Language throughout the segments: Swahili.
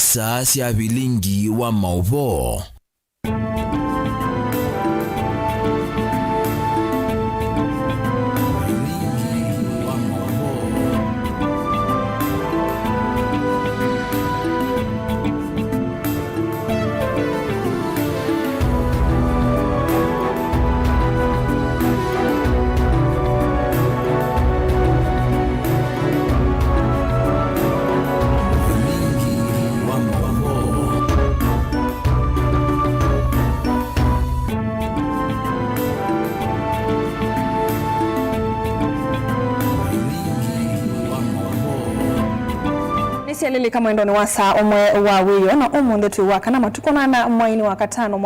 nisa cia bilingi wa mauvo. Lili kama ndoni wasa omwe wa wiyo na omunde tu wakana matukona na mwaini wa katano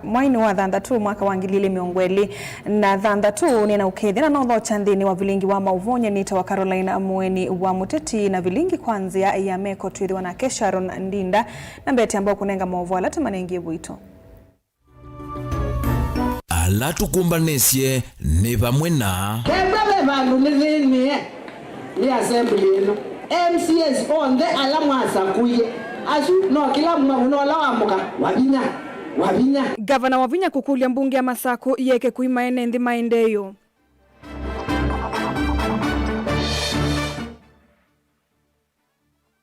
mwaini wa thandatu mwaka wangilili miongweli na thandatu nina ukethi na notho chandini wa vilingi wa mauvonye nita wa Carolina Mweni wa Muteti na vilingi kwanzia ya meko tuithiwa na Kesharon Ndinda na mbeti ambao kunenga mauvu alati manengie buito. Alatu kumbanesye ni vamwe na kembe vandu nithini ni assembly ino MCS on the alamwasa kuye asu no kila mwana lawamuka wabinya Gavana Wavinya kukulia mbunge ya Masako yeke kuimaene ndi maendeyo.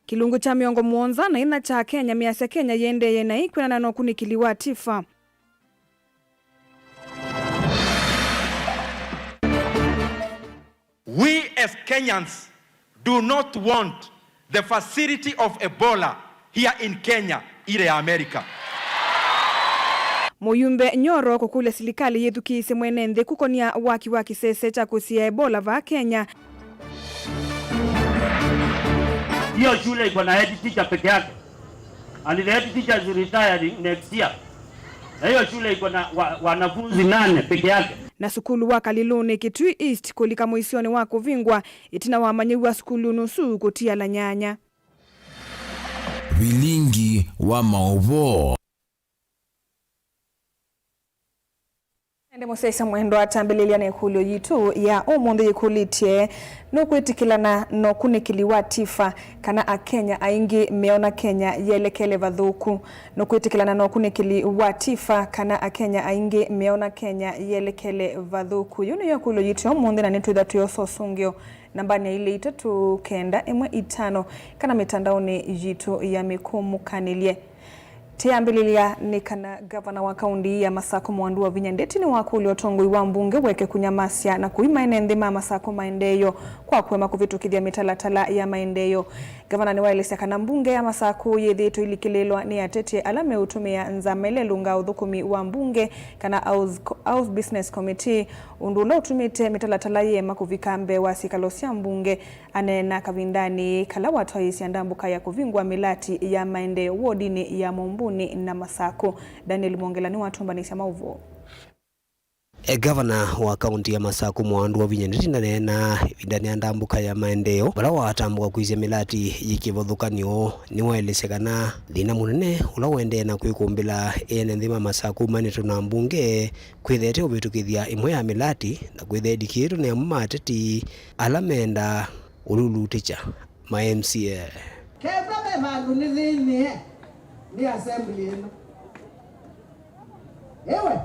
Kilungu cha miongo muonza na ina cha Kenya miase Kenya yende yena ikwena na nokunikiliwa tifa. We as Kenyans do not want the facility of Ebola here in Kenya, ile ya America. Muyumbe Nyoro kukule silikali yetu kiise mwenende kukonia waki sese cha kusia Ebola va Kenya. Hiyo shule iko na head teacher peke yake. And the head teacher is retired next year. Hiyo shule iko na wanafunzi 8 peke yake. Na sukulu wa Kaliluni Kitui East kulika muisioni wako vingwa itina wamanyiwa sukulu nusu kutia la nyanya. Vilingi wa mauvo. Ende Mosesa mwendo atambililia na ikulio yitu ya omunde yikulitie nukwitikilana no kunikiliwa tifa kana akenya aingi meona Kenya yelekele vadhuku nukwitikilana no kunikiliwa tifa kana akenya aingi meona Kenya yelekele vadhuku yunu yakulio yitu omunde na nitu idhatu yoso sungyo nambani ya ile itatu kenda emwe itano kana mitandaoni yitu ya mikumu kanilie. Tiambililia ni kana gavana wa kaundi ya Masako Mwandu Wavinya ndeti ni wakuli otongoi wa mbunge weke kunyamasia na kuimaene ndima Masako maendeyo kwa kuwema kuvitukithia mitalatala ya maendeyo. Gavana ni waelesea kana mbunge ya Masako yedheto ilikilelwa ni atete alame utumia nzamele lunga udhukumi wa mbunge kana House Business Committee undula utumite mitalatala yema kuvikambe wa sikalosia mbunge anena kavindani kala watu haisi andambuka ya kuvingwa milati ya maendeyo wodini ya Mombuni na Masako. Daniel Mwongela ni watumbanisha mauvo. Gavana wa kaunti ya Masako Mwandu Wavinya nena ndani ya ndambuka ya maendeyo bala watambuka kuizia milati yikivothukanio ni waelesekana thina munene ula wende na kwikumbila ene nthima Masako maneto na mbunge kwithete ubitukithia imwe ya milati na kwithedikiru ni amateti alamenda ululuticha ma MCA kembe vandu nithini ni assembly ino ewe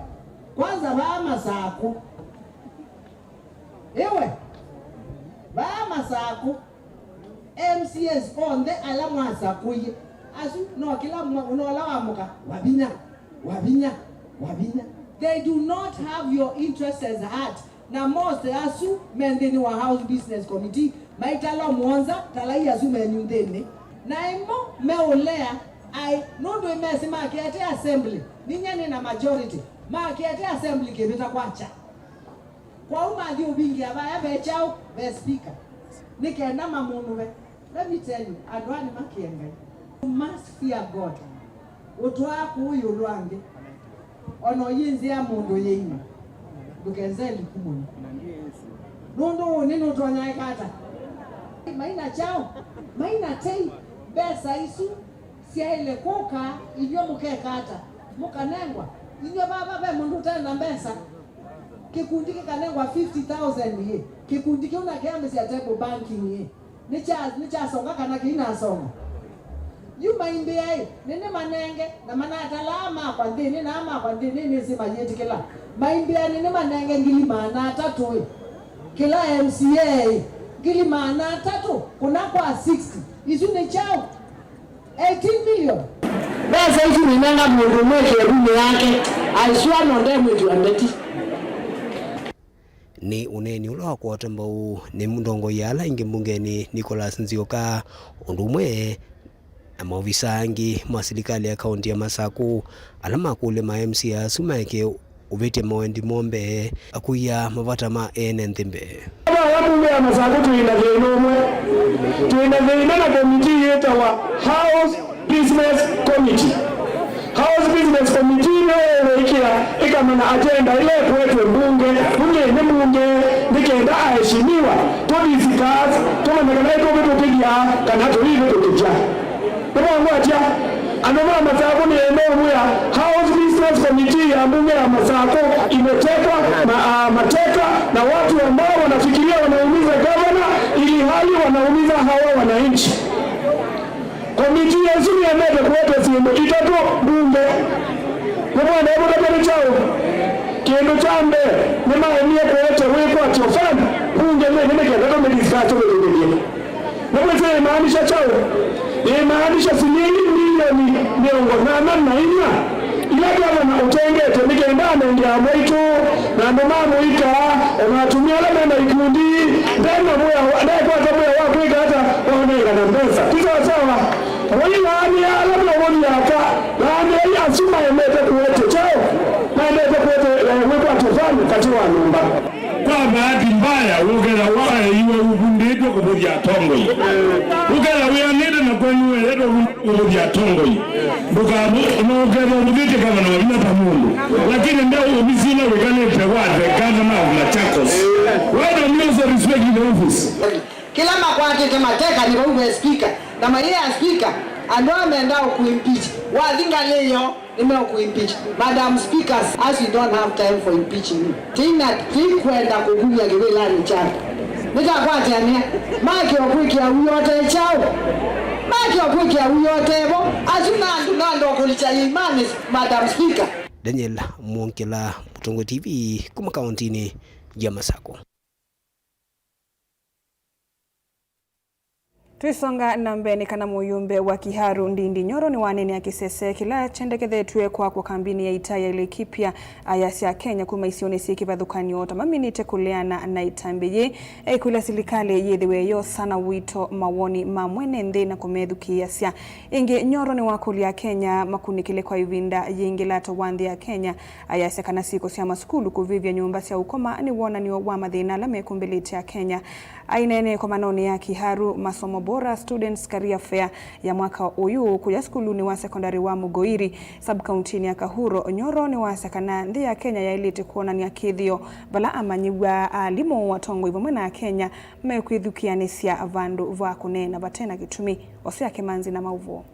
kwanza va Masako MCS on the alamwasa kuye asu no kila mwana wamuka wabinya they do not have your interests at heart na most asu mendeni wa House Business Committee maitalo mwanza talai asu menyundeni na imo meolea ai nondo imesema kiate assembly ninyani na majority ma kiate assembly kebeta kwacha kwa umadi ubingi abaya bechao be speaker nikenda mamunu be. Let me tell you, adwani makienga you must fear God utwa kuyu lwange ono yinzi ya mundu yenyu dukenzeli kumuni nondo nino twanyaye kata maina chao maina tei besa isu siaile koka ilio mukekata mukanengwa inyo baba be mundu tena mbesa kikundiki kanengwa 50,000 ye kikundiki una kiambe sia table banking ye nicha songa kana kina songa yu maindia nene manenge na manata lama kwa ndini na ama kwa ndini ni sima yeti kila maindia nene manenge ngili manata toi kila MCA ngili manata tu kuna kwa 60 isu ne chao 18 million besa isu ni nanga mundu mweke rume yake aiswa nonde mwetu andeti ni uneni ula wakwata mbau ni mundongo yala ingi mbungeni Nicholas Nzioka undumwe na maofisa angi mwa serikali ya kaunti ya Masaku alama kule ma MCA sumake uvete mawendi mombe akuya mavata ma enenthimbe wabu ya Masaku tuina veino na komiti yeta wa House Business Committee. House Business Committee ikia ikamana agenda ile kuwetwe bunge ni bunge nikenda aheshimiwa to visitors to managana iko vitu pigia kana to hivi tukija kwa ngwatia anoma Masaku ni eneo ya House Business Committee ya bunge ya Masaku imetekwa mateka na watu ambao wanafikiria wanaumiza governor ili hali wanaumiza hawa wananchi. Komiti ya zuri ya mebe kuwete simu itatu bunge kwa ndio ndio chao kiendo chambe nema emie kuwete weko atofani bunge nene kenda kama discuss wewe ndio sasa maanisha chao maanisha shilingi milioni 184 ile kama utengete nikenda ndio mwitu na ndo mama ika unatumia ile na ikundi ndio moyo ndio kwa sababu ya wako hata waoneka na pesa hizo sawa wala ni alama woni hapa na ni asuma yemete kuwete chao na ndio kuwete wewe atofani kati wa nyumba kwa bahati mbaya ugera wae iwe ubundito kubudia tongo ugera wewe nenda na kwenu wewe kubudia tongo bukabu ugera ubudite kama na wina pamundu lakini ndio ubizina wekane pewa the governor of Machakos why don't you respect the office kila makwati kama teka ni wewe speaker na maana ya speaker ando ameenda kuimpeach wadhinga leo nimeo kuimpeach madam speakers as we don't have time for impeaching tina kwenda kugulia gebela ni chapa nitakwata ni maki okuikia uyote chao maki okuikia uyote bo asuna ndo kulicha imani madam speaker. Daniel Mwonkela, Mutongo TV, kuma kauntini ya Masaku. Twisonga na mbeni kana muyumbe wa Kiharu Ndindi Nyoro ni wanene ya kisese kila chendekethetwe kwa kambini ya Itaya ile kipya ayasi ya Kenya kuma isione si kivadhukani ota maminite kuleana na itambeye kula silikale yedhiwe yo sana wito mawoni mamwene nde na kumedhuki yasia inge Nyoro ni wakuli ya Kenya makunikile kwa ivinda yingilato wandi ya Kenya ayasi kana siko siya maskulu kuvivya nyumba siya ukoma ni wona ni wa madhina lame kumbeliti ya Kenya ainene kwa manoni ya Kiharu masomo bora students career fair ya mwaka uyu kuya skulu ni wa secondary wa Mugoiri sub county ya Kahuro Nyoro ni wa sakana ndi ya Kenya ya ilite kuona ni akithio bala amanyiwa alimo watongo hivyo mwena ya Kenya mekwithukianisia vandu va kunena batena gitumi osea kemanzi na mauvo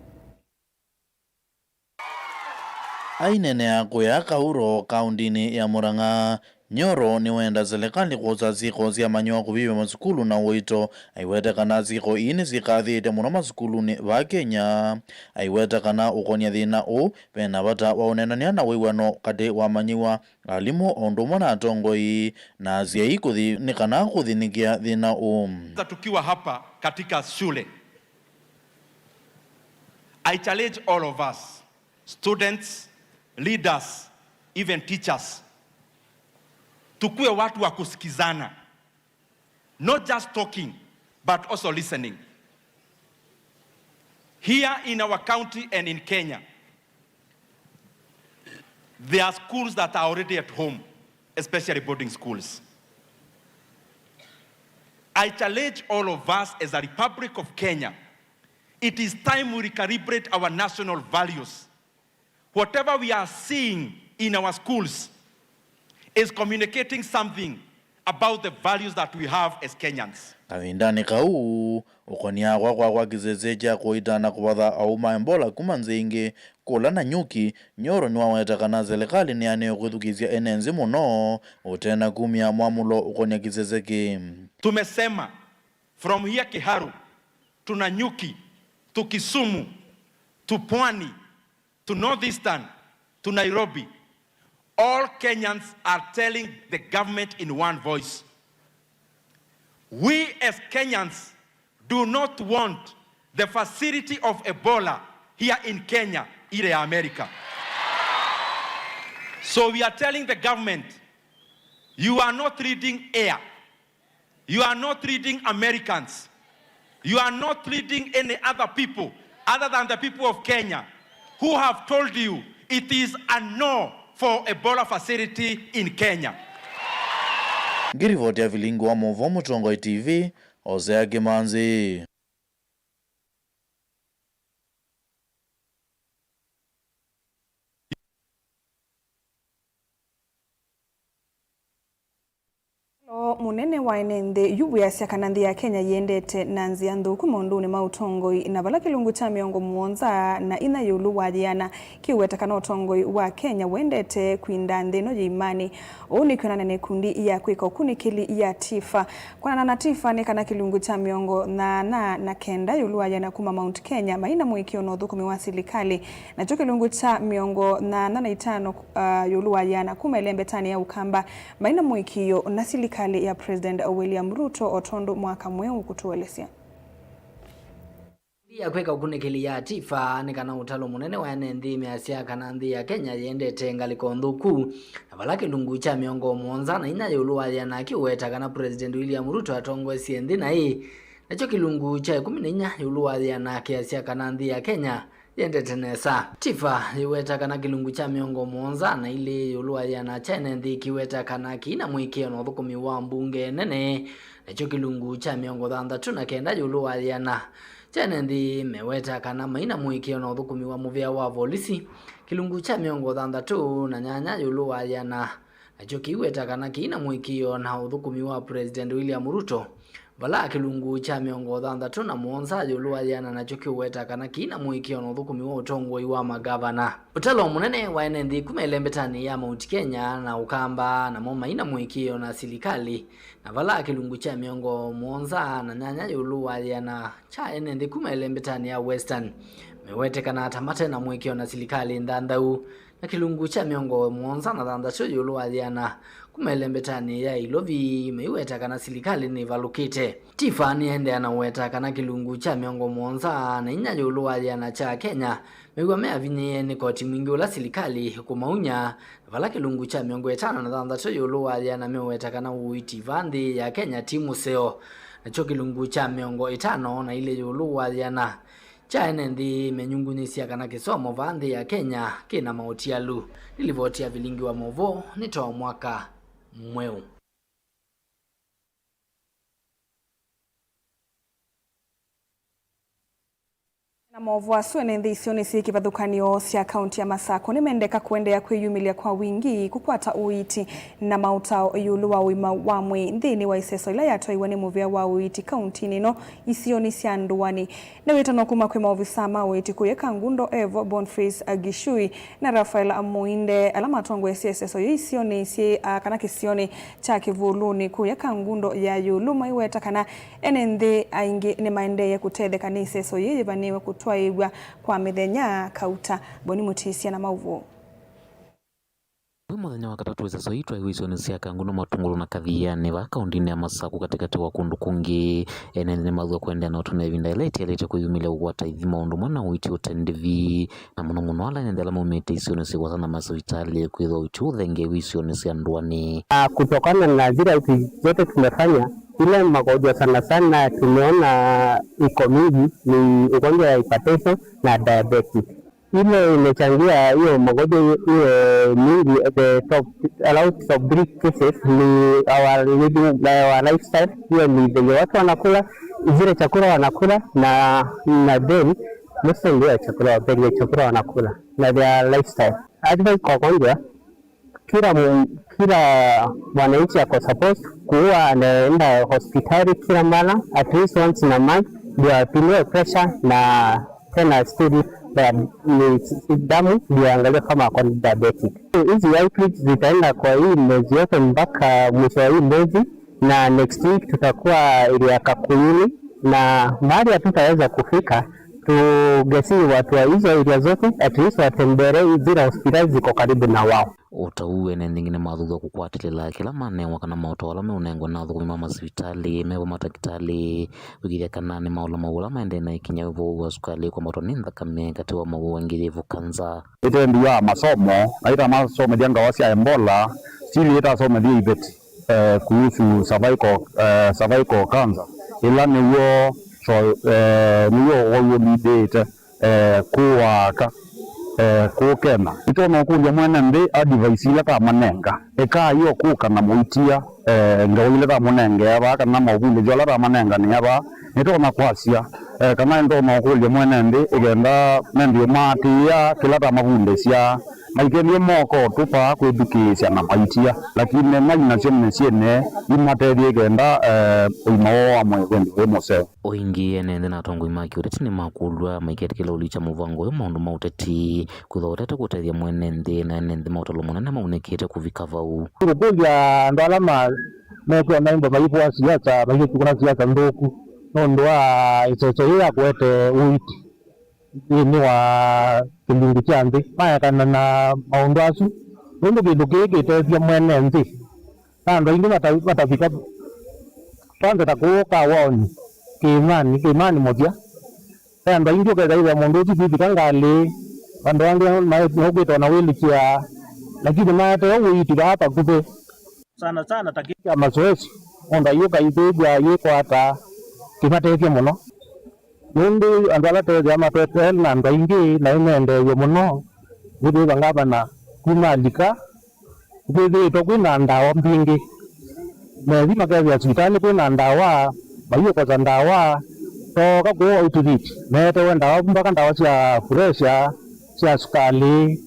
ainene ya kuya Kahuro kaundini ya Murang'a Nyoro ni wenda zelekani kuza ziko zia manyo kubibe masukulu na wito aiweta kana ziko ini zikathite muno masukulu ni va Kenya aiweta kana ukonia thina u pena bata waonenania na wiwano kati wa manyiwa alimu ondomo na tongoi na zia ikuthi ni kana kuthinikia thina u tukiwa hapa katika shule. I challenge all of us, students, leaders, even teachers, tukue watu wa kusikizana, not just talking but also listening. Here in our county and in Kenya, there are schools that are already at home, especially boarding schools. I challenge all of us as a Republic of Kenya, it is time we recalibrate our national values. Whatever we are seeing in our schools is communicating something about the values that we have as Kenyans. Kavindani kau ukonia kwa kizezeja kuitana kuwadha au maembola kumanzingi kula na nyuki Nyoro ni waweta kana zelekali ni aneo kuthukizia enenzi muno utena kumia mwamulo ukonia kizezeki. Tumesema from here Kiharu tuna Nyuki to Kisumu to Pwani, to Northeastern, to Nairobi, all Kenyans are telling the government in one voice. We as Kenyans do not want the facility of Ebola here in Kenya, in America. So we are telling the government, you are not reading air. You are not reading Americans. You are not reading any other people other than the people of Kenya who have told you it is a no for Ebola facility in Kenya. Ngirivoti ya vilingu wa Movo Mutongoi TV, Ozea Gimanzi. Munene wa enende yubuyasia kanandi ya Kenya yendete nanzi yanduku monduni mautongoi na vala kilungu cha miongo muonza na ina yulu wadiana kiweta kana utongoi wa Kenya wendete kuindande no jimani uni kuna nene kundi ya kwika kunikili ya tifa kwa na tifa ne kana kilungu cha miongo na kenda yulu wadiana kuma Mount Kenya maina mwikio no dhuku miwasilikali na cho kilungu cha miongo na itano yulu wadiana kuma elembe tani ya ukamba maina mwikio na silikali ya President William Ruto otondo mwaka mweu kutuwelesia. Ya kweka kunikili ya tifa ni kana utalo munene wa enendi miasia kanandi ya Kenya yendete ngaliko ndhuku na valaki lungu cha miongo muonza na ina yuluwa ya na kiweta kana President William Ruto atongwe siendi na hii na cho kilungu cha 14 yuluwa ya na kiasia kanandi ya Kenya yendete nesa tifa iweta kana kilungu cha miongo muonza na ile yuluwa ya na chene ndi kiweta kana kina mwikio no thukumi wa mbunge nene na cho kilungu cha miongo thandatu na kenda yuluwa ya na chene ndi meweta kana maina mwikio no thukumi wa muvia wa polisi kilungu cha miongo thandatu na nyanya yuluwa ya na cho kiweta kana kina mwikio na uthukumi wa President William Ruto vala kilungu cha miongo thandatu na muonza yuluwa yana na cho kiweta kana kina mwikio no thukumi wa utongoi wa magavana utalo munene wa enendi kumelembetani ya Mount Kenya na ukamba na moma ina mwikio na silikali na vala kilungu cha miongo muonza na nyanya yuluwa yana cha enendi kumelembetani ya Western mewete kana tamate na mwikio na silikali ndandau na kilungu cha miongo muonza na thandatu yuluwa yana kumelembetani ya Ilovi meiweta kana silikali ni valukite tifa ni ende anaweta kana kilungu cha miongo muonza na inya yuluwa yana cha Kenya megwa mea vinye ni koti mwingi ula silikali kumaunya vala kilungu cha miongo 5 na thandatu yuluwa yana meweta kana uiti vandi ya Kenya timu seo na cho kilungu cha miongo 5 na ile yuluwa yana cha enendi menyungunisia kana kisomo vandi ya Kenya kina mautialu nilivotia vilingi wa Movo nitoa mwaka mweu. Na Movo aswene ndi isioni si kivadhukanio sia kaunti ya Masako nimendeka kuendea kwiyumilia kwa wingi kukwata uiti na mautao yuluwa wima wamwe ndini wa iseso ila yatoiwa ni muvia wa uiti kaunti nino isioni sia nduwani na witano kuma kwe maovisama uiti kuyeka ngundo Evo Boniface Agishui na Rafael Amuinde alama tongo iseso isioni si kana kisioni cha kivuluni kuyeka ngundo ya yuluma iweta kana enende aingi ni maendeye kutede kanise so yeye baniwe kutwaigwa kwa mithenya kauta boni mutisia na mauvu muthenya wa katatu weza soitwa iwisoni cia kanguno matungulu na kathiani wa kaundini ya Masako katikati wa kundu kungi enene mathua kwendea na utune vinda eleti elete kuyumilia ugwata ithima undu mwana uiti utendivi na mununguno ala nendela mumete isioni cia wasana masovitali kwithwa uchudhenge iwisoni cia nduani kutokana na zile zote tumefanya ile magonjwa sana sana tumeona iko mingi ni ugonjwa ya hypertension na diabetes. Ile imechangia hiyo magonjwa hiyo mingi. The top around top 3 cases ni our living our lifestyle. Hiyo ni venye watu wanakula, zile chakula wanakula na then most of the chakula wanakula na their lifestyle. Advice kwa kwanza, kila mwananchi ako supposed kuwa anaenda hospitali kila mara at least once in a month ndio apimiwe pressure na tena study ni damu ndio angalia kama ako diabetic. Hizi outreach zitaenda kwa hii mwezi yote mpaka mwisho wa hii mwezi, na next week tutakuwa ile ya Kakuyuni, na mahali hatutaweza kufika tugesi watu wa hizo area zote at least watembere zile hospitali ziko karibu na wao. Utauwe na ndingine mathutha kukwatilela kila manengwa kana mautawala meunengwa na thukuma masivitali mebo matakitali wigiria kana ni maula maula maende na ikinya vo sukali kwa moto ninda kame kati wa mawangire vukanza ite ndia masomo aita masomo janga wasi ya Ebola sili ita somo dia ibeti kuhusu cervical cancer ila niyo lidate kuwaka kukena itono kuja mwana ndi advice ila ka manenga eka yo kuka na muitia ngawile ka munenge aba kana mabule jola ka manenga ni aba itono kwasia kana itono kuja mwana ndi igenda ndio matia kila ka mabule sia maikeni moko tupa kwedukisha na maitia lakini mali na chemne siene imaterie genda uimawo amwe kwende mose oingi ene na tongo imaki uretini makulwa maiketi kila ulicha muvango yo maundu mauteti kuthotete kutethia mwene ndi na nende mautalo munene maunekete kuvikava u kuja ndalama meko na imba maipo wa siasa maipo kuna siasa ndoku nondwa isoso ya kwete uiti ni wa kilingi chande maya kana na maundu asu ndo kindu kiki tethia mwene ndi ndo ingi matafika kwanza takuoka woni kimani moja ndo ingi ukaza mundu uti fika ngali ndo wangu maogeta na wheelchair lakini mate uiti hapa kupe sana takika mazoezi onda yuka ibegwa yeko hata kimateke muno mundu andala tege ama tetel na ndaingi na inende yo muno gudu bangaba na kumalika gudu to kwina ndawa mbingi mezi makazi ya hospitali kwina ndawa bayo kwa ndawa to ka go utility mete wenda mpaka ndawa cia pressure cia sukali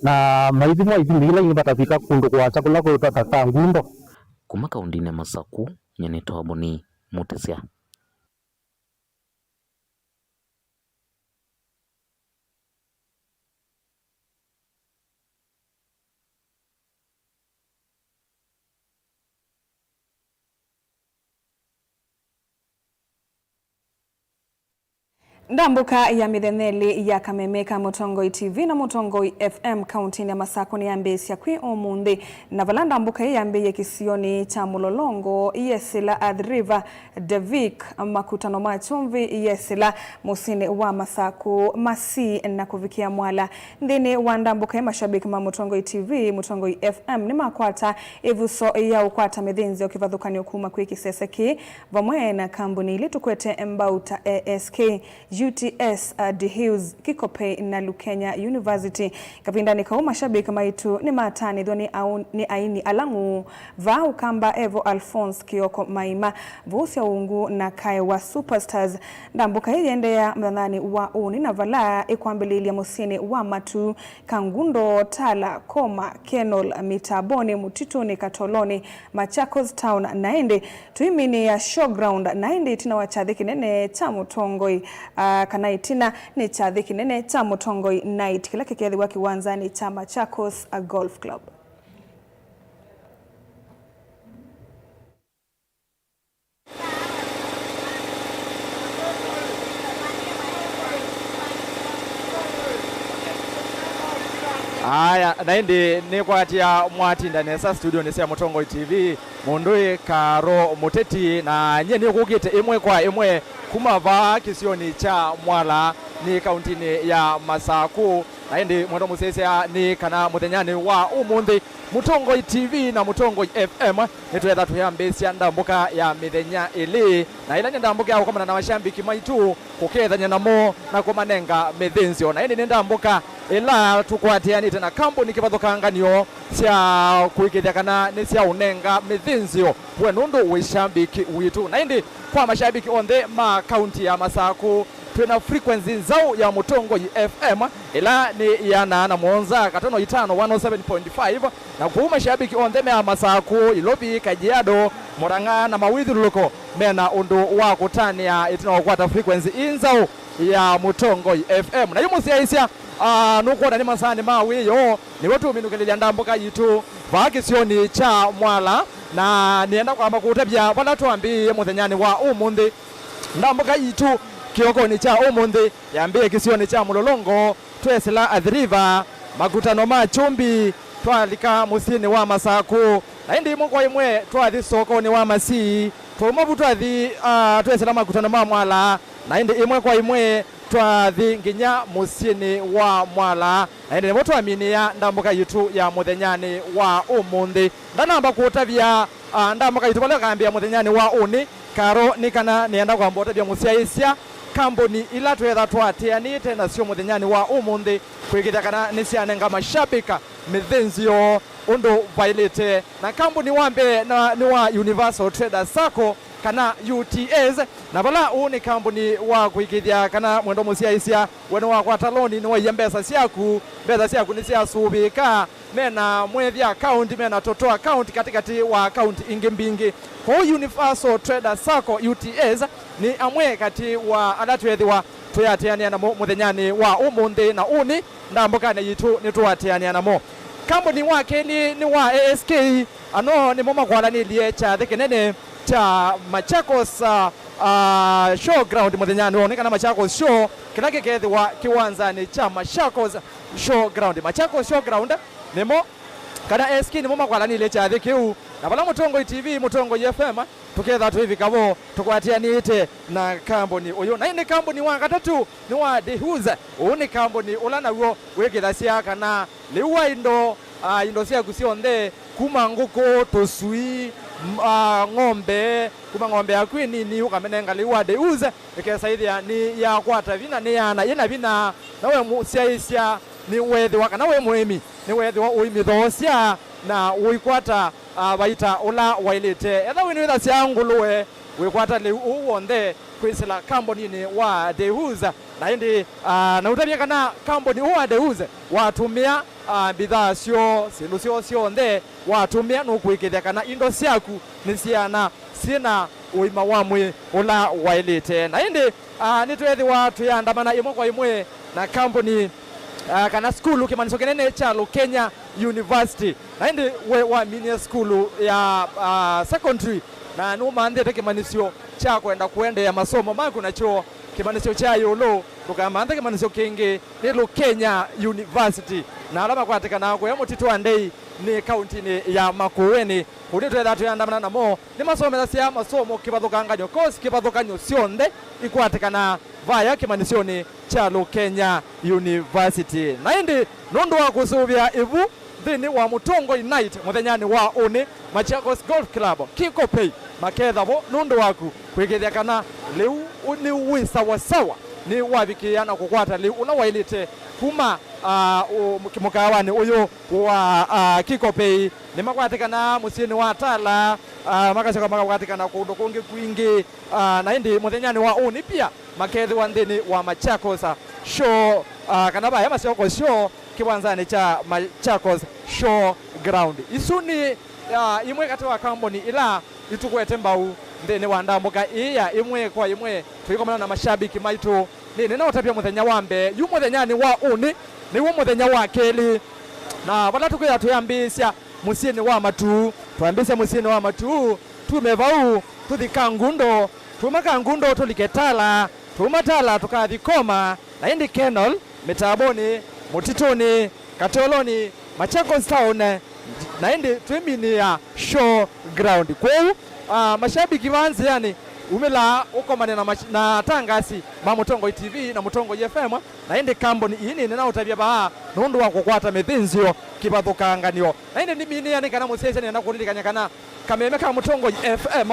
na maithi mwa ithindila batafika kundu kwa chakula kwa tata ngundo kuma kaundine Masaku nyenito aboni mutesia Ndambuka ya mitheneli ya Kamemeka Mutongoi TV na Mutongoi FM kaunti ya Masako ni ambesya kwi omunthi na vala ndambuka ya ambeye kisioni cha Mulolongo yesila Adriva Davik makutano machumvi yesila musini wa Masako masi na kuvikia mwala ndini wa ndambuka ya mashabiki ma Mutongoi TV Mutongoi FM ni makwata evuso ya ukwata mithinzi okivathukani okuma kwi kiseseki vamwe na kambuni ili tukwete mbauta ASK UTS The Hills Kikope na Lukenya University kapindani kwa mashabiki maitu ni matani dhoni ni aini alangu vau kamba Evo Alphonse Kioko Maima vusia ungu na kai wa Superstars ndambuka hii endea mdhanani wa uni na vala ikwambililia musini wa matu Kangundo Tala Koma Kenol Mitaboni Mutituni Katoloni Machakos Town naende tuimini ya showground naende tina wachadhiki nene cha Mutongoi kana itina ni chadhiki nene cha Mutongoi Night kila kekethi wa kiwanzani cha Machakos Golf Club. Aya naindi ni kwatia mwatinda nesa studio nesa Mutongoi TV mundui karo muteti na nyeni kukite imwe kwa imwe kumava kisioni cha Mwala ni kauntini ya Masaku naindi mwendo musesea ni kana muthenyani wa umunthi Mutongoi TV na Mutongoi FM nitwetha tuyambesya ndambuka ya mithenya ili na ila ndambuka ya ukomana na mashambiki maitu kukethanya namo na kumanenga mithinzio na ini ndambuka ila tukwatianite na kampuni kivathukanganio cia kuikithia kana ni cia unenga mithinzio we nundu wishambiki witu na indi kwa mashabiki onthe ma kaunti ya Masaku twina frequency nzau ya Mutongoi FM ila ni ya na mwonza katono itano 107.5 na kwa mashabiki onthe me Masaku Ilobi Kajiado Murang'a na Mawithuluko mena undu wa kutania itino kwata frequency inzau ya Mutongoi FM na yumu siaisia nukuona ni masani mawiyo ni watu minukelelya ndambuka yitu vakisioni cha Mwala na nienda kwamba kutabya vala tuambie muthenyani wa umunthi ndambuka yitu kiokoni cha umundi yambie kisioni cha mulolongo twesela athiriva makutano ma chumbi twalika musini wa masaku na indi imwe kwa imwe twathi sokoni wa masii twomavu twathi twesela makutano ma mwala na indi imwe kwa imwe twathi nginya musini wa mwala na indi nimo twaminia ndambuka yitu ya muthenyani wa umundi ndanamba kuutavia ndambuka yitu pale kambia muthenyani wa uni karo nikana nienda kwamba utavia musiaisya kambuni ila twetha twatianite na sio muthenyani wa umundi kwigithia kana nisianenga mashabika mithenzio undu vailite na kambuni wambe ni wa Universal Traders Sacco kana UTS na bala ni kambuni wa kwigithia kana mwendo musiaisya wenu wa kwa taloni ni wa mbesa siaku ni sia subika mena mwethia account mena toto account katikati wa account ingi mbingi kwa Universal Traders Sacco UTS ni amwe kati wa adatwethiwa tuyatiania namo muthenyani wa umundi na uni ndambukane yitu ni tuyatiania namo kambuni wake ni wa ASK ano ni moma kwalanilie cha thikinene cha Machakos showground muthenyani onekana Machakos show kinake kethiwa kiwanzani cha Machakos showground. Machakos showground nimo kana ASK ni moma kwalanilie cha thikiu na bala Mutongo TV Mutongo FM tuketha tuivi kavo tukwatianite na kambuni uyu na ni kambuni wa gatatu ni wa Dehuza ni kambuni ulana uo wegithacia kana liwa indo cia gucionthe kuma nguku tusui ng'ombe kuma ng'ombe yakwi nini ukamenenga liwa Dehuza ikesaithia ni ya kwata vina ni yana ina vina nawe musiaisya ni wethi wa kana we muimi ni wethi wa uimithosia na uikwata baita ula wailite etha winu itha cia nguluwe wikwata liu uwonthe kwisila kambuni ni wa Dehuza na indi na utavia kana kambuni wa Dehuza watumia bidhaa cio sindu cio cionthe watumia nukwikithia kana indo ciaku ni ciana sina uima wamwe ula wailite na indi nitwethiwa tuyandamana imwe kwa imwe na kambuni kana skulu kimaniso kinene cha Kenya University na indi we wa mini skulu ya secondary na numa ndete kimanisio cha kwenda ya masomo maku na cho kimanisio cha yolo tukamanda kimanisio kingi ni Kenya University na alama kwatikana kwa mutitu andei ni county ni ya Makueni uditwe thatu yandamana namo ni masomera cia masomo kibathukanganyo course kibathukanyo cionthe ikwatikana vaya kimanisioni cha Kenya University na indi nundu wa kusuvia ivu thini wa Mutongo Unite muthenyani wa uni Machakos Golf Club Kikopei makethavo nundu waku kwigithia kana liu ni wisa wasawa ni wavikiana kukwata liu ula wailite kuma mukawani uyu wa Kikopei ni makwatikana musini wa Tala makashoka makwatikana kundu kungi kwingi na indi muthenyani wa uni pia makethi wa nthini wa Machakos show kana baya Machakos show kiwanzani cha Machakos showground isuni imwe kati wa kambuni ila itukwete mbau nthini wa ndambuka iya imwe kwa imwe tuikomana na mashabiki maitu nini na utapia muthenya wambe yu muthenyani wa uni niwo muthenya wa keli na wala tukwira tuyambisya musini wa matu tuambisya musini wa matu tumevau tuthika ngundo tumaka ngundo tuliketala tumatala tukathikoma na indi Kenol mitaboni mutitoni Katoloni Machakos town na indi twiminia showground kweu mashabiki vanzi yani umila ukomane na tangasi ma Mutongo TV na Mutongo FM na indi kambuni ini nina utavia baa nundu wa kukwata methinzio kibathukanganio na indi nimini yani kana musese ni nakuririkanya kana kameme ka Mutongo FM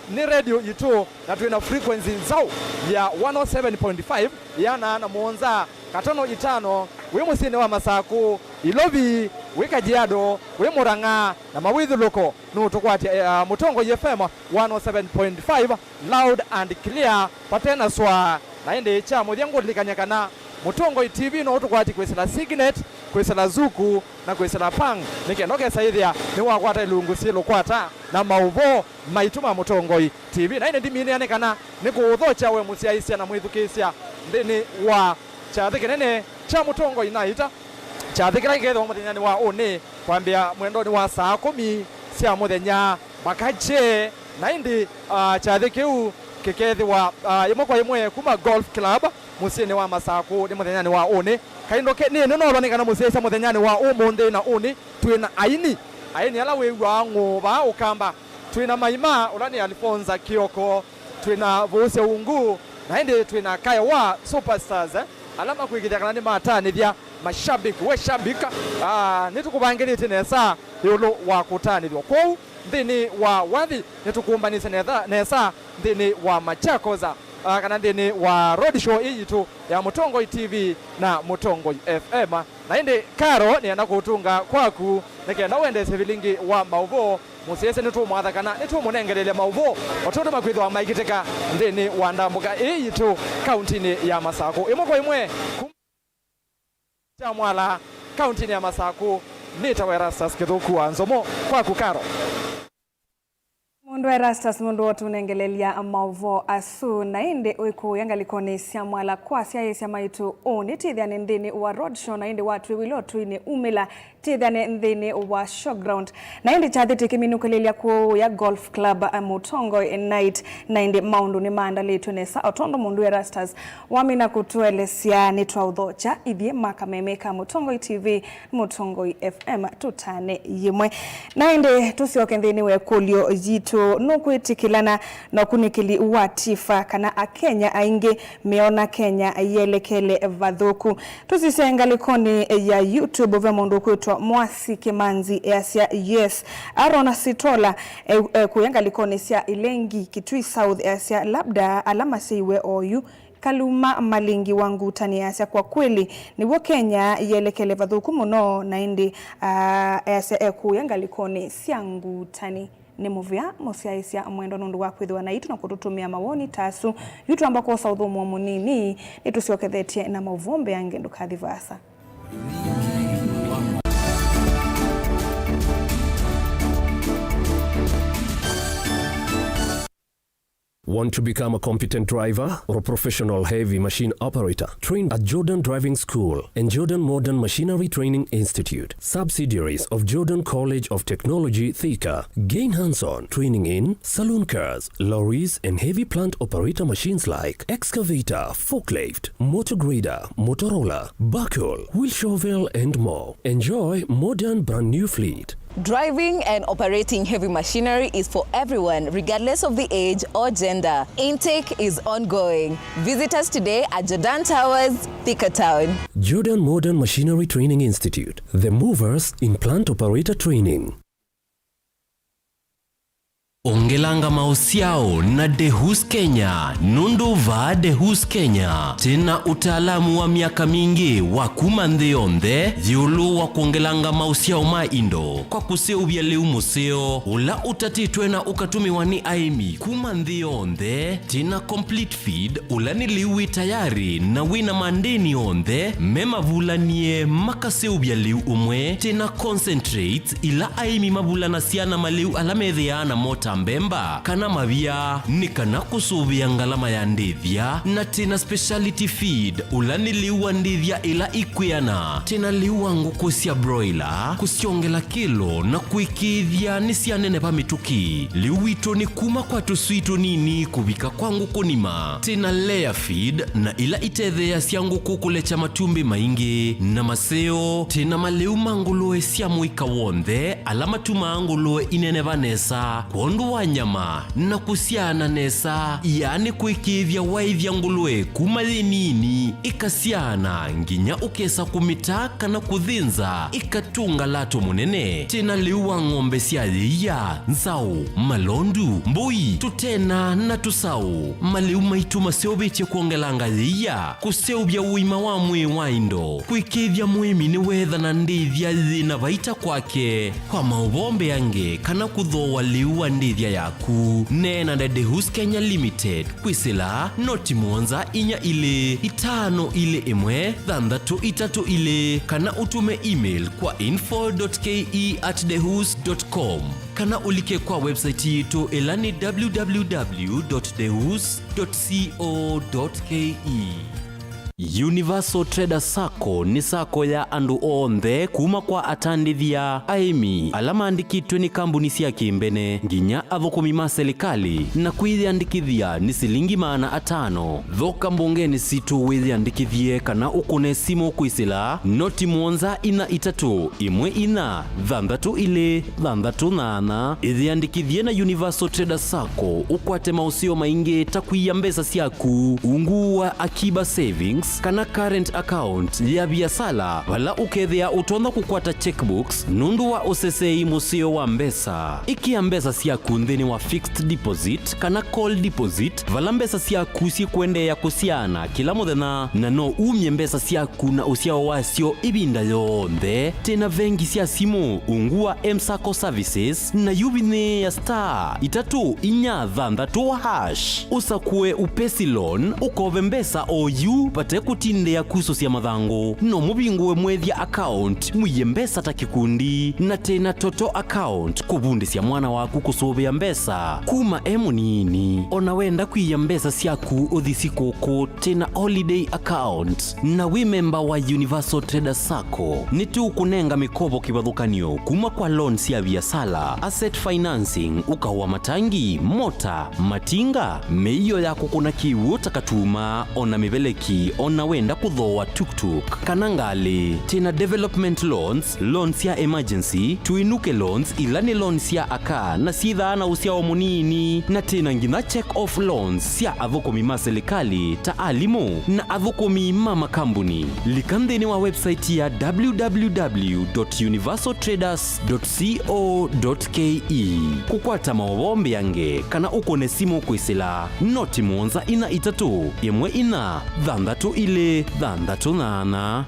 ni radio yitu na tuina frequency zao ya 107.5 yana na Monza katono itano we musini wa Masaku Ilovi we Kajiado we Murang'a na Mawithuluko no tukwati Mutongo FM 107.5 loud and clear patena swa na ende cha mudyango likanyakana Mutongo TV no tukwati kwesela Signet kwesela Zuku na kwesela Pang nikenoke saithia ni wakwata ilungu silo kwata na mauvo maituma Mutongo TV na ende ndimini yanekana nikuthocha we musiaisia na mwithukisia ndini wa chathi kinene cha Mutongo Unite chathi kira iketho muthenyani wa uni kwambia mwendoni wa saa 10 cia muthenya makache na indi chathi kiu kikethiwa imwe kwa imwe kuma Golf Club musini wa Masaku ni muthenyani wa uni kaindo ke ni noronekana musesa muthenyani wa umuthi na uni twina aini ala wigwa nguba ukamba twina Maima ulani Alfonza Kioko twina Vuse Ungu na indi twina Kaya wa Superstars alama kuigithia kana ni matanithia mashabiki we shabika nitukubangirite nesa yulu wa kutanithio kou thini wa wathi nitukumbanise nesa thini wa Machakos kana thini wa road show yitu ya Mutongoi TV na Mutongoi FM na indi Karo ni anakutunga kwaku nikenda wendese vilingi wa mauvo musese nitumwathakana nitumunengereria mauvo otundu makwithwa maikiteka thini wa ndambuka yitu kaunti ya Masaku imwe kwa imwe Mwala kaunti ya Masaku nitawe Erastus Kithuku wa Nzomo kwaku Karo. Mundu Erastus mundu wotu unengelelia mauvo asu na inde uiku yangalikone sia mwala kwa sia yesia maitu oni tithane ndini wa roadshow na inde watu wilotu ine umila tithane ndini wa showground na inde chathiti kiminukulelia kuo ya Golf Club Mutongoi night na inde maundu ni maandalitu nesa otondo mundu Erastus wamina kutuelesia nitwa udhocha ithie makamemeka Mutongoi TV Mutongoi FM tutane yimwe na inde tusioke ndini we kulio jitu nukwitikilana na kunikili watifa kana akenya ainge meona Kenya yelekele vadhuku tusisengalikoni ya YouTube vemondo kwitwa Mwasi Kimanzi Asia yes Arona Sitola kuyangalikoni sia Ilengi Kitui South Asia labda alama siwe oyu Kaluma Malingi wangu tani Asia kwa kweli niwo Kenya yelekele vadhuku muno na indi Asia kuyangalikoni siangu tani ni muvia musiaisia mwendo nundu wa kwithwa na itu na kututumia mawoni tasu yutu ambako saudhumu wa munini nitusiokethetie na mauvombe yange ndukathivasa. Want to become a competent driver or a professional heavy machine operator? Trained at Jordan Driving School and Jordan Modern Machinery Training Institute, subsidiaries of Jordan College of Technology, Thika. Gain hands-on training in saloon cars, lorries, and heavy plant operator machines like excavator, forklift, motor grader, Motorola, backhoe, wheel shovel, and more. Enjoy modern brand new fleet. Driving and operating heavy machinery is for everyone, regardless of the age or gender. Intake is ongoing. Visit us today at Jordan Towers, Thika Town. Jordan Modern Machinery Training Institute, the movers in plant operator training. Ongelanga mausiao na Dehus Kenya, nundu va Dehus Kenya. Tena utaalamu wa miaka mingi wa kumandheonde, dhiulu wa kuongelanga mausiao maindo. Kwa kuseo vya leu museo, ula utatitwe na ukatumiwa ni aimi. Kumandheonde, tena complete feed, ula niliwi tayari na wina mandeni onde, mema vulanie makaseo vya leu umwe, tena concentrate ila aimi mavulana siana maleu alamedheana mota mbemba kana mavia ni kana kusuvia ngalama ya ndithia na tena speciality feed ulani liwa ndithia ila ikwiana tena liwa nguku sia broiler kusiongela kilo na kuikithia ni sia nene pa mituki liwito ni kuma kwa tusuito nini kubika kwa nguku nima tena layer feed na ila itethea sia nguku kulecha matumbi maingi na maseo tena maleu mangulue sia muika wonde alama tumangulue inene vanesa kondu wa nyama na kusiana nesa yani kuikithia waithia ngulue kumali nini ikasiana nginya ukesa kumitaka na kuthinza ikatunga lato munene tena liwa ngombe siadhiya nzau malondu mbui tutena na tusau maliu maituma seobeche kuongelanga dhiya kuseubya uima wa mwe waindo kuikithia muimi ni wetha na ndithia dhina vaita kwake kwa mauvombe yange kana kuthoa liwa ndithia yaku nena na Dehus Kenya Limited kwisila noti monza inya ile itano ile imwe thandatu itatu ile kana utume email kwa info.ke@dehus.com kana ulike kwa website yetu elani www.dehus.co.ke. Universal Trader Sacco ni sako ya andu onthe kuma kwa atandithia aimi alama andikitwe ni kambuni cia kimbene nginya athukumi ma serikali na kwithiandikithia ni silingi $500. Thoka mbungeni situ withiandikithie kana ukune simu kwisila noti mwonza ina itatu imwe ina thandatu ile thandatu nana ithiandikithie na Universal Trader Sacco ukwate mausio maingi takwiya mbesa ciaku ungu wa akiba savings kana current account ya biasala wala ukethia utonda kukwata checkbooks nundu wa usesei musio wa mbesa ikia mbesa ciaku nthini wa fixed deposit kana call deposit vala mbesa ciaku cikwendea kusiana kila muthenya na no umye mbesa ciaku na usiao wasio ibinda yonthe tena vengi cia simu ungu wa M-Sacco services na yubine ya *343# usakue upesi loan ukove mbesa oyu pate kutinde ya kuso cia mathangu no mubinguwe mwethia account muye mbesa ta kikundi na tena toto account kubundi cia mwana waku kusubia mbesa kuma emunini ona wenda kuiya mbesa ciaku uthisi koko tena holiday account na we member wa Universal Trader Sacco ni tu kunenga mikopo kibathukanio kuma kwa loan cia biasala asset financing ukawa matangi mota matinga meiyo yako kuna kiwu takatuma ona mibeleki ona wenda kuthoa tuktuk kanangali tena development loans ya emergency tuinuke loans ilani loans ya aka na sitha na usiao munini na tena ngina check off loans ya athukumi ma serikali taalimu na athukumi ma makambuni likandeni wa website ya www.universaltraders.co.ke kukwata mawombe yange kana ukone simu kwisila noti mwonza ina itatu imwe ina thandatu ile thandatu nana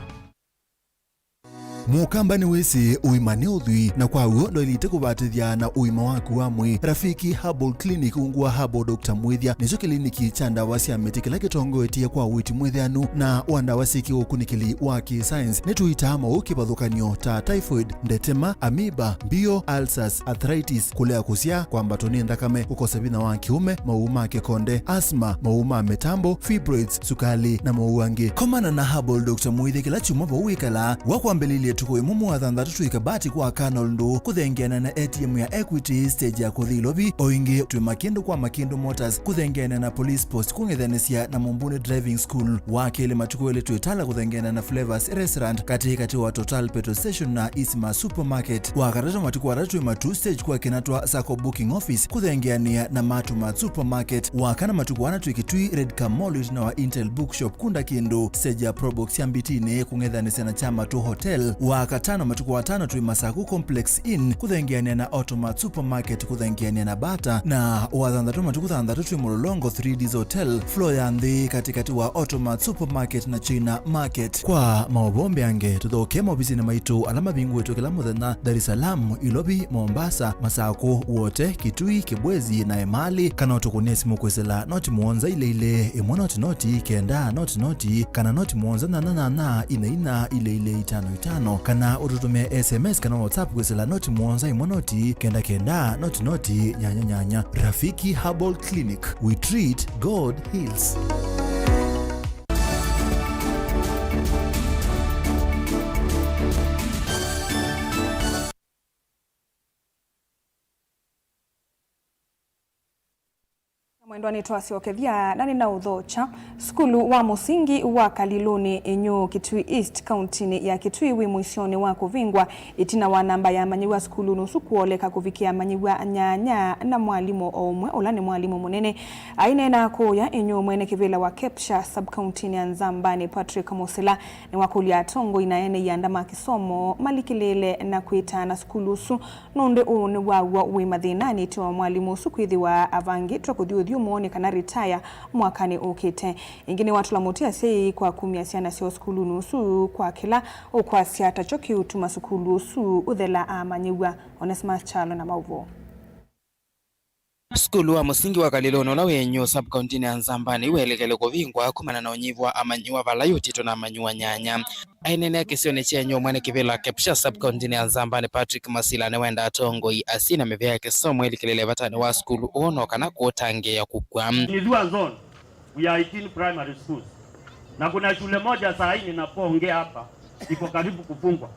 Mukambani wese uimane uthui na kwa uo ndo ilite kubatithia na uima waku wa mwi Rafiki Herbal Clinic ungua Herbal Dr. Mwithia nicho kliniki cha ndawa cia miti kila kitongo etia kwa witi mwithianu na wandawa siki ukunikili wa science nituitama ukibadhukanio ta typhoid, ndetema, amoeba, bio, ulcers, arthritis, kulea kusia kwa mbatoni ndakame, ukosabina wa kiume, mauma kekonde, asthma, mauma metambo, fibroids, sukali na mauangi. Komana na Herbal Dr. Mwithia kila chuma uikala wakwambelili tuko imumu wa thandatu tuikabati kwa kanolndo kuthengeana na ATM ya Equity stage ya kuthilobi oingi tuimakindu kwa Makindu Motors kuthengeana na Police Post kung'ethanisia na Mumbuni Driving School wakili matukuele tuitala kuthengeana na Flavors Restaurant kati wa Total Petrol Station na Isma Supermarket wakatatu matukuwa ratu ima 2 stage kwa kinatwa Sacco Booking Office kuthengeania na Matuma Supermarket wakana matukuwa ratu ikitui Red Camolid na wa Intel Bookshop kunda kindu stage ya Probox ya mbitine kung'ethanisia na Chama tu Hotel wakatano matuku watano tui Masaku Complex Inn kuthengeania na Automat Supermarket kuthengeania na Bata na wathandatu matuku thandatu tui Mulolongo 3Ds Hotel floor ya nthi katikati wa Automat Supermarket na China Market. Kwa maobombe yange tuthoke mobisini maitu alama bingu wetu kila muthenya Dar es Salaam, Ilobi, Mombasa, Masaku wote, Kitui, Kibwezi na Emali kana utukunia simu kwesela noti mwonza ile imwe noti kenda noti kana noti mwonza na ina ile 55 kana ututumia SMS kana WhatsApp kwesela noti mwonza imwe noti kenda noti nyanya. Rafiki Herbal Clinic, we treat, God heals. Mwendwani twasiokethia nani na uthocha skulu wa musingi wa Kaliluni enyo Kitui East County ya Kitui wi muishoni wa kuvingwa itina wa namba ya manyiwa skulu nusu kuoleka kufikia manyiwa nyanya na mwalimu omwe olani mwalimu munene aine na kuya enyo mwene kivila wa Kepsha sub county ya Nzambani Patrick Musila ni wakulia tongo inaene yandama kisomo malikilele na kuita na skulu su nonde une wa wi madhinani tiwa mwalimu su kwithiwa avangi trokudiudio muone kana retire mwakani ukite ingine watu la motia sei kwa kumiasiana sio skulu nusu kwa kila ukwasi choki utuma skulu su uthela amanyiwa Onesmus Chalo na mauvo. Skulu wa musingi wa Kaliluni na wenyo sub county ya Nzambani welekele kuvingwa kumana na onyivwa amanyiwa valayotito na amanyiwa nyanya ainene akisione chenyo mwene kivila Kepsha sub county ya Nzambani Patrick Masila ne wenda atongo asina mevya kisomo elikelele vatani wa skulu ono kana kuotange ya kukwa in Zone we are 18 primary schools na kuna shule moja saa hii ninapoongea hapa iko karibu kufungwa.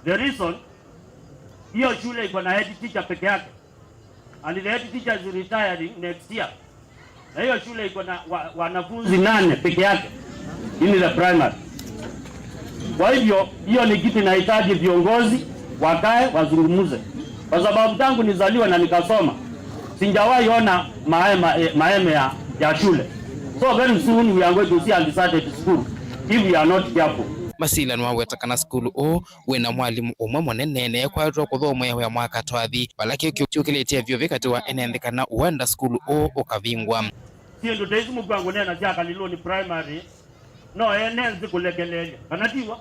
The reason, hiyo shule iko na head teacher peke yake, and the head teacher is retiring next year. Na hiyo shule iko na wanafunzi 8 peke yake in the primary. Kwa hivyo hiyo ni kitu inahitaji viongozi wakae wazungumuze, kwa sababu tangu nizaliwa na nikasoma sijawahi ona maeme ya shule. So very soon we are going to see undecided school if we are not careful. Masila nwawetakana skulu o wena mwalimu umwe monenene kwatwa kuthoma ya mwaka twathi balaki ukiukiletia vyo vikati wa enendekana uenda skulu o ukavingwa. Sio ndo tezi mugwango nena jaka liloni primary no enenzi kulekelele kanatiwa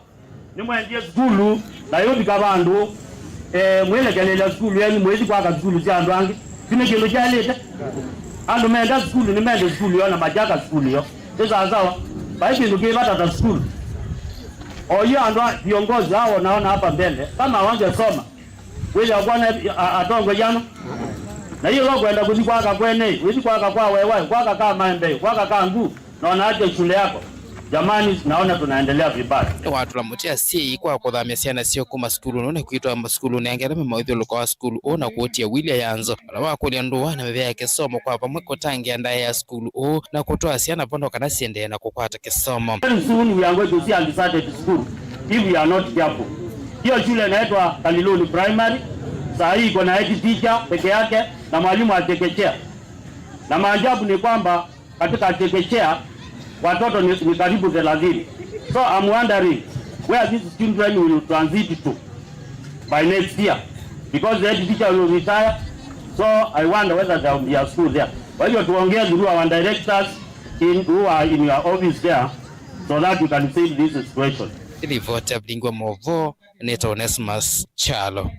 ni mwendie skulu na yobi kabandu mwelekelele skulu yani mwezi kwa skulu chandu angi kime kilo chalete andu menda skulu ni menda skulu yona majaka skulu yo eza sawa baibi ndo kibata ta skulu. Hiyo ando viongozi hao naona hapa mbele kama wangesoma wile wakwana atongo jana na hiyo logo enda kuzikwaka kwene wizi kwaka kwa wewe kwaka kama maembe kwaka kama ngu naona aje shule yako jamani, naona tunaendelea vibaya. Watu la mutia si kwa kudhamia siana sio kuma skulu nune kuitwa skulu nengera maudhi lukowa skulu ona kuotia Willia yanzo la wako liandoa na mebea kisomo kwa pamwe kotangi andaye ya skulu o na kutoa siana pondo kana siende na kukwata kisomo. Very soon we are going to see undecided school if we are not careful. Hiyo shule inaitwa Kaliloni Primary, saa hii iko na head teacher peke yake na mwalimu wa chekechea. Na maajabu ni kwamba katika chekechea watoto ni karibu 30. So I'm wondering where these children will transit to by next year, because the head teacher will retire. So I wonder whether there will be a school there. Kwa hiyo tuongee through our directors who are in your office there so that you can see this situation. Ripoti Bingwa Movo Neto Onesmus Chalo.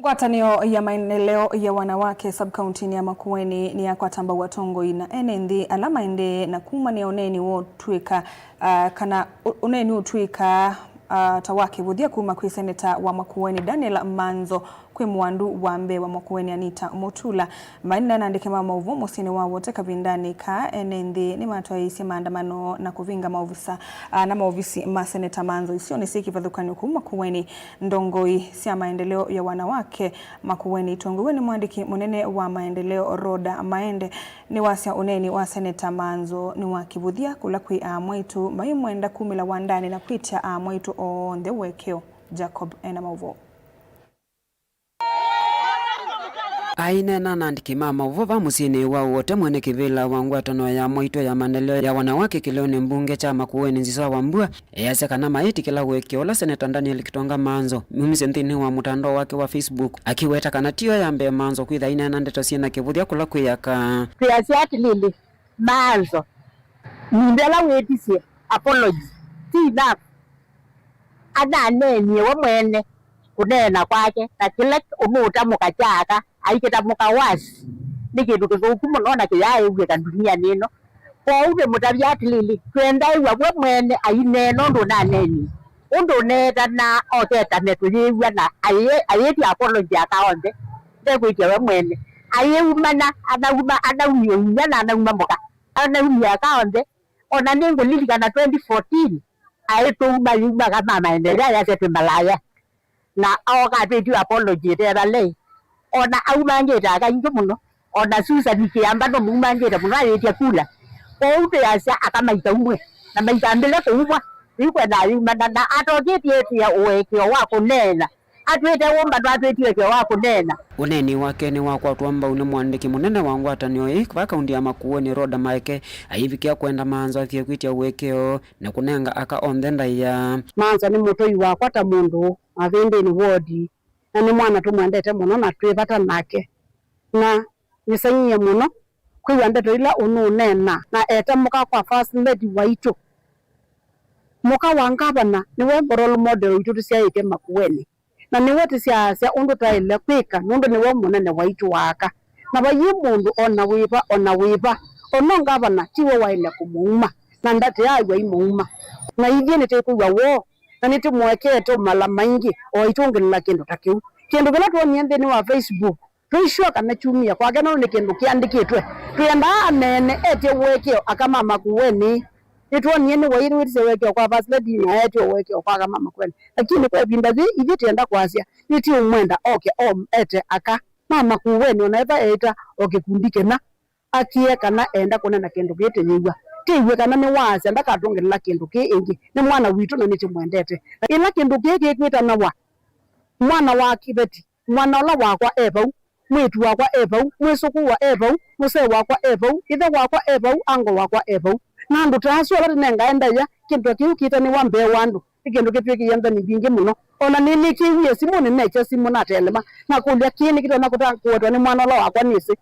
Ngwatanio ya maendeleo ya wanawake subcounty ya Makueni ni ya kwatamba watongoi na enendi alama ende na kuma ni oneni wotwika kana oneni wotwika tawaki vudia kuma kwi seneta wa Makueni Daniel Manzo kwi mwandu wa mbe wa Makueni Anita Motula maina naandike mauvu musini wa wote kabindani ka enendi ni matwa isi maandamano na kuvinga maovisa na maovisi ma seneta Manzo isio ni siki vadhukani huku Makueni ndongoi siya maendeleo ya wanawake Makueni tongowe ni mwandiki munene wa maendeleo Roda Maende ni wasia uneni wa seneta Manzo ni wakivudia kula kwi mwitu mayu mwenda kumila wandani na kuitia mwitu on the wekeo Jacob Enamauvo. Aine na nandiki mama uvova musini wa wote mwene kivila wa ngwatano ya moito ya maendeleo ya wanawake Kiloni mbunge cha Makueni Nzisoa Wambua yasekana maiti kila wekeo la seneta Daniel Kitonga Manzo mmisentini wa mutandao wake wa Facebook akiweta kanatio ya mbe Manzo kwitha ine na ndeto siena kivuthia kula kuyaka Kiasiati lili Manzo nindela wetisi apology tina ana neni wa mwene kunena kwake na kila umuta mukachaka aikita mukawasi nikitu kikumu nona kiyae uge kandunia nino kwa uge mutabiati lili kwenda iwa we mwene aineno ndo na neni undo neta na oteta netuyiwa na ayeti apology akaonde ndekuitia we mwene ayumana anaumia na anauma muka anaumia akaonde ona ningo lili kana 2014 aituma yuma kama maendelea ya setu malaya na aoka petu apology tera lei ona aumangeta kanjo muno ona susa nikiamba no mumangeta muno ayetia kula oupe asa akamaita umwe na maita mbele kuwa yuko na yuma na atogeti ya uwekeo wako nena atwete womba twatwetike wako nena uneni wake ni wakwa twamba une mwandiki munene wa ngwatanio hii kwa kaunti ya Makueni Roda Maeke aivikia kwenda Manzo athie kwitia uwekeo na kunenga aka ondenda ya Manzo ni mutoi wa kwata mundu avende ni wodi na ni mwana tumwendete muno na twivata nake na nisanyie muno kwiwa ndeto ila ununena na eta muka kwa first lady waitu muka wangabana niwe role model witu tusiaite Makueni na ni wote sia undu taile kwika nundu ni wo munene waitu waka na bayi mundu ona wiba ononga bana tiwo waile kumuuma na ndate yawe imuuma na ivye nitekuwa wo na nitumwekete mala maingi o itungila kindu takiu kindu kila tuonyende ni wa Facebook Tuishwa kana chumia kwa gano ni kindu kiandikitwe twenda anene etie wekeo akama makuweni itwo nieni wairu witse wekeo kwa first lady na etie wekeo kwa kama makuweni lakini kwa binda hivi tienda kwasia niti umwenda ete aka mama kuweni unaweza eta okikundike na akie kana enda kunena kindu gite nyigwa tiwe kana ni wase ndakatongerera kindu ki ingi ni mwana witu na nichi mwendete ila kindu ki kwita na mwana wa kibeti mwana ola wakwa ebau mwitu wakwa ebau mwisuku wa ebau muse wakwa ebau ithe wakwa ebau ango wakwa ebau na ndu taswa lati nenga enda ya kindu kiu kita ni wambe wandu kindu kitwiki yamba ni bingi muno ona nini kiwie simu ni necha simu na telema na kulia kini kita na kutankuwa ni mwana ola wakwa nisi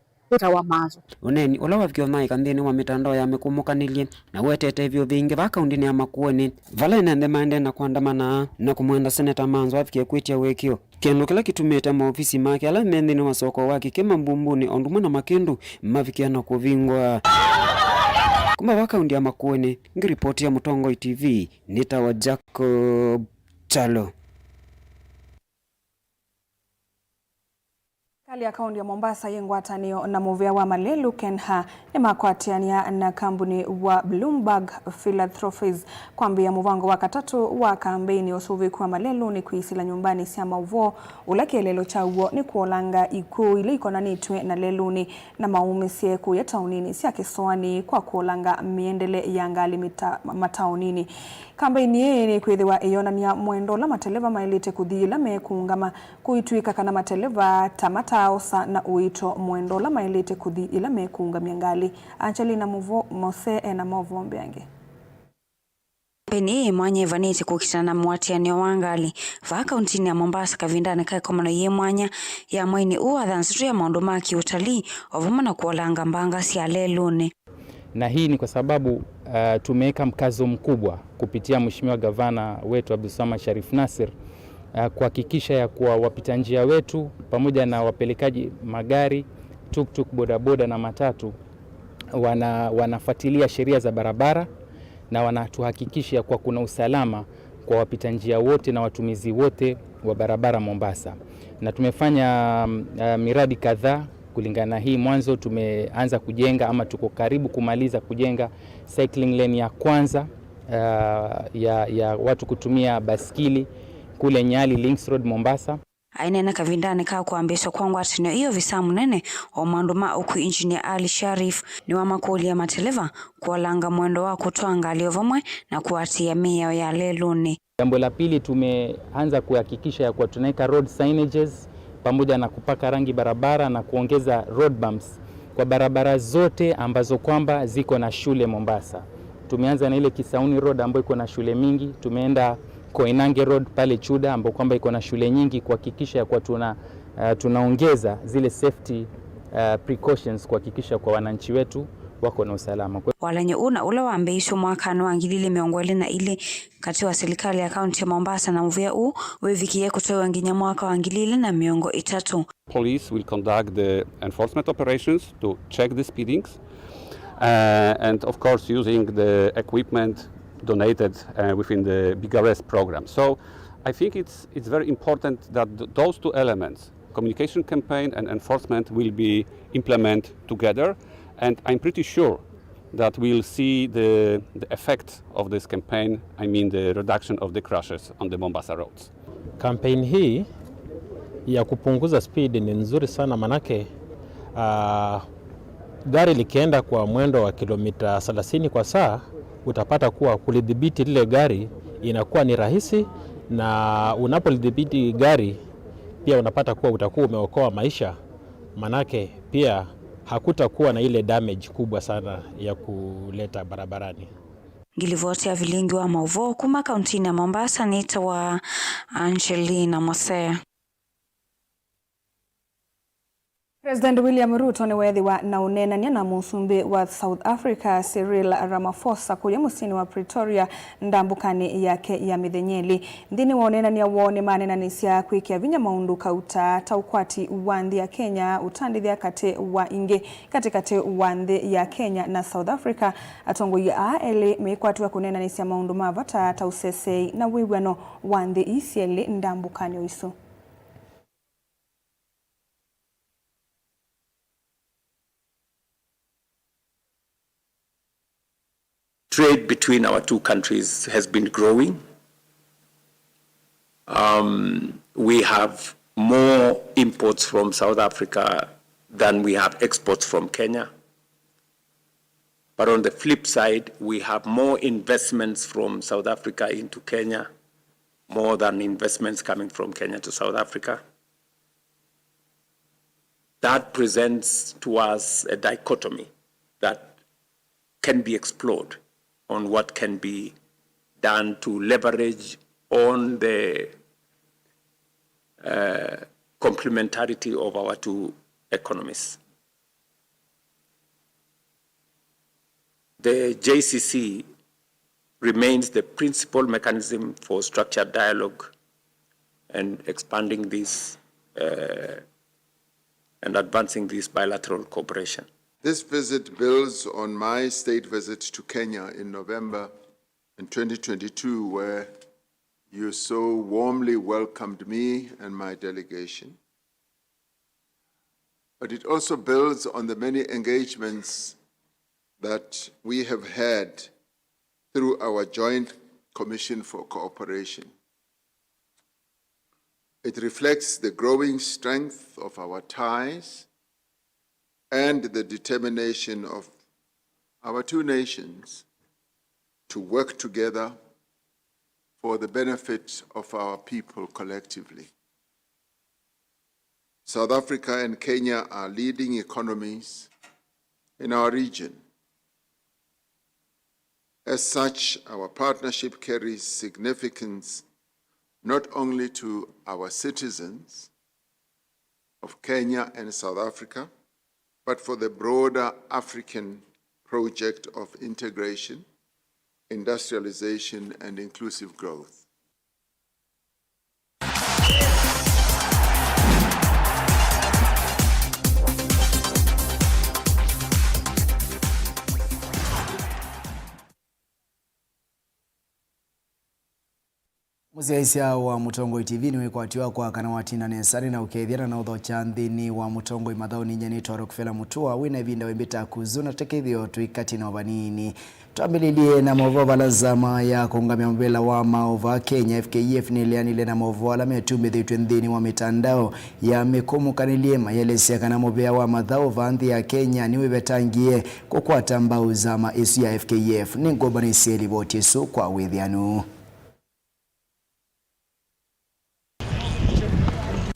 wa mazo uneni ula wavikio nai kanthini wa mitandao ya mikumukanilye na wetete hivyo vingi va kaundini ya Makueni vala inende maende na kuandamana na kumwenda seneta Manzo wafikie kwitia wekio kindu kila kitumite maofisi make ala mendhini wa soko waki kima mbumbuni ondumwe na makindu mavikia na kuvingwa kuma va kaundi ya Makueni ngiripoti ya Mutongoi TV nitawa Jacob Chalo. Kali ya kaunti ya Mombasa yengwatanio na muvea wa Malelu Kenha ni makwatiania na kampuni wa Bloomberg Philanthropies kwambia muvango wa katatu wa kampeni usuvi kwa Malelu ni kuisila nyumbani siama uvo ulake lelo chauo ni kuolanga iku iliko na nitwe na leluni na maume sieku ya taunini siya kiswani kwa kuolanga miendele ya ngali mataunini. Kampeni ye ni kwithiwa iyonania mwendo la mateleva mailite kuthila mekungama kuituika kana mateleva tamataosa na uito mwendo la mailite kuthi ila mekungamia ngali. Angelina Mose na Movombe ange. Kampeni mwanya vaniti kukitana na mwatianio wangali va kauntini ya Mombasa kavindane kai komano ye mwanya ya mwaini uadhansitru ya maundu maki utalii ovumana kuolanga mbanga siya leluni. Na hii ni kwa sababu tumeweka mkazo mkubwa kupitia mheshimiwa gavana wetu Abdulswamad Sharif Nassir kuhakikisha ya kuwa wapita njia wetu pamoja na wapelekaji magari, tuktuk, bodaboda na matatu wanafuatilia sheria za barabara na wanatuhakikisha kwa kuna usalama kwa wapita njia wote na watumizi wote wa barabara Mombasa. Na tumefanya miradi kadhaa kulingana hii. Mwanzo tumeanza kujenga ama tuko karibu kumaliza kujenga cycling lane ya kwanza ya watu kutumia baskili kule Nyali Links Road Mombasa. Ainena kavindane kaa kuambishwa kwangu atinio iyo visamu nene o manduma uku Engineer Ali Sharif ni wa makuli ya mateleva kuolanga mwendo wa kutuanga aliovomwe na kuatia mia ya leluni. Jambo la pili tumeanza kuhakikisha ya kuwa tunaweka road signages pamoja na kupaka rangi barabara na kuongeza road bumps kwa barabara zote ambazo kwamba ziko na shule Mombasa. Tumeanza na ile Kisauni Road ambayo iko na shule mingi, tumeenda Koinange Road pale Chuda ambapo kwamba iko na shule nyingi kuhakikisha kwa tunaongeza zile safety precautions kuhakikisha kwa wananchi wetu wako na usalama. Walanye una ula waambeisho mwaka wa ngilile miongwele na ile katiwa serikali ya kaunti ya Mombasa na mvua wevikie kutoa nginya mwaka wa ngilile na miongo itatu. Police will conduct the enforcement operations to check the speedings and of course using the equipment donated within the Big Arrest program. So I think it's very important that those two elements, communication campaign and enforcement, will be implemented together, and I'm pretty sure that we'll see the effect of this campaign, I mean the reduction of the crashes on the Mombasa roads. Campaign hii ya kupunguza speed ni nzuri sana manake gari likienda kwa mwendo wa kilomita 30 kwa saa utapata kuwa kulidhibiti lile gari inakuwa ni rahisi, na unapolidhibiti gari pia unapata kuwa utakuwa umeokoa maisha, manake pia hakutakuwa na ile damage kubwa sana ya kuleta barabarani. Ngilivotia vilingi wa Mauvo kuma kauntini ya Mombasa nita wa Angelina Mose. President William Ruto ni wethiwa na unenania na musumbi wa South Africa Cyril Ramaphosa kuya musini wa Pretoria ndambukani yake ya mithenyeli. Ndini wa unenania wone manenanisia kwikia vinya maundu kauta taukwati wandhi ya Kenya utandithia kate wa inge katikate wandhi ya Kenya na South Africa atongo ya ele mekwatu wa kunenanisia maundu mavata tausesei na wiwano wandhi isiele ndambukani oiso. trade between our two countries has been growing. We have more imports from South Africa than we have exports from Kenya. But on the flip side, we have more investments from South Africa into Kenya, more than investments coming from Kenya to South Africa. That presents to us a dichotomy that can be explored on what can be done to leverage on the complementarity of our two economies. The JCC remains the principal mechanism for structured dialogue and expanding this and advancing this bilateral cooperation. This visit builds on my state visit to Kenya in November in 2022, where you so warmly welcomed me and my delegation. But it also builds on the many engagements that we have had through our Joint Commission for Cooperation. It reflects the growing strength of our ties and the determination of our two nations to work together for the benefit of our people collectively. South Africa and Kenya are leading economies in our region. As such, our partnership carries significance not only to our citizens of Kenya and South Africa, but for the broader African project of integration, industrialization, and inclusive growth. Muziaisia wa Mutongoi TV ni wekwatiwa kwa kana watina nesari na ukeithira na utho chanthini wa Mutongoi mathao ni nyani twaro kufela mutua wina vinda wembita kuzuna tekethio tuikati na wabanini. Tuambililie na movo lazama ya kungamia mbela wa maova Kenya FKF nilianile na movo ala metume thini wa mitandao ya mikumu kanilie mayelesi kana mobea wa mathao vanthi ya Kenya niwe betangie kukwata mbao zama isu ya FKF ningobani seli voti su kwa withianu.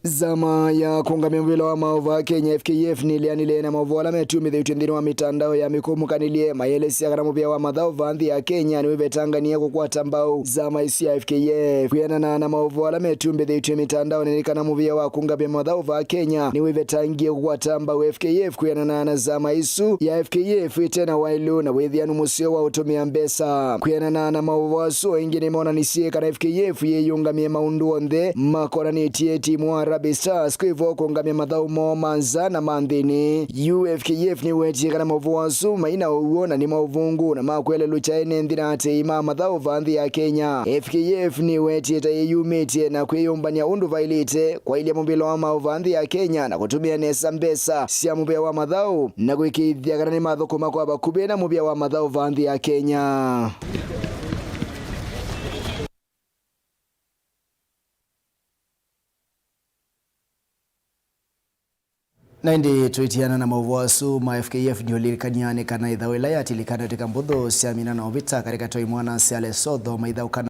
Zama ya kungamia mbela wa maova Kenya FKF nilianile na movo ala metume thini wa mitandao ya mikumu kanilie mayelesi kana mobea wa mathao vanthi ya Kenya niwe betangania kukwata mbao zama isu ya FKF kuyana na movo ala metume thini mitandao nilikana mobea wa kungamia mathao va Kenya niwe betangie kukwata mbao FKF kuyana na zama isu ya FKF tena wailu na wethianu musio wa utumia mbesa kuyana na movo aso ingine mona nisie kana FKF yeyungamia maundu onthe makona ni timu wa Harambee Stars kwivo kungamia mathao mo manza na manthini UFKF ni wetie kana movo aso maina uona ni mauvungu na makwele lucha ene nthina ate ima mathao vanthi ya Kenya FKF ni wetie ta yeyumitie na kwiyumbania undu vailite kwa ile mombilo wa maovanthi ya Kenya na kutumia nesa mbesa sia mubea wa mathao na kwikithia kana ni mathukuma kwa bakube na mubea wa mathao vanthi ya Kenya. Na ndi tuitiana na mawasu ma FKF nyolikaniane kana idhawela yatilikana katika mbudho siamina na obita katika toi mwana siale sodho maidha ukana